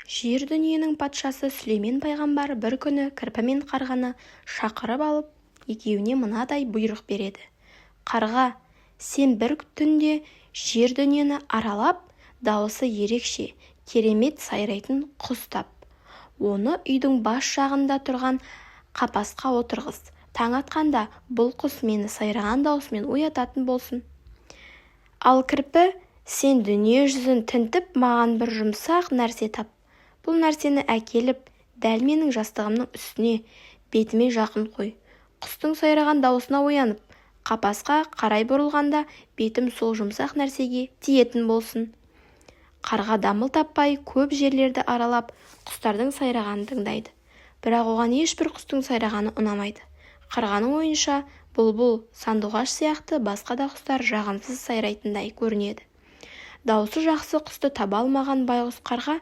Жер дүниенің патшасы Сүлеймен пайғамбар бір күні кірпі мен қарғаны шақырып алып, екеуіне мынадай бұйрық береді. Қарға, сен бір түнде жер дүниені аралап, дауысы ерекше, керемет сайрайтын құс тап. Оны үйдің бас жағында тұрған қапасқа отырғыз. Таң атқанда бұл құс мені сайраған даусымен оятатын болсын. Ал кірпі, сен дүние жүзін тінтіп, маған бір жұмсақ нәрсе тап. Бұл нәрсені әкеліп, дәл менің жастығымның үстіне, бетіме жақын қой. Құстың сайраған даусына оянып, қапасқа қарай бұрылғанда бетім сол жұмсақ нәрсеге тиетін болсын. Қарға дамыл таппай көп жерлерді аралап, құстардың сайрағанын тыңдайды. Бірақ оған ешбір құстың сайрағаны ұнамайды. Қарғаның ойынша, бұлбұл, сандуғаш сияқты басқа да құстар жағымсыз сайрайтындай көрінеді. Даусы жақсы құсты таба алмаған байғұс қарға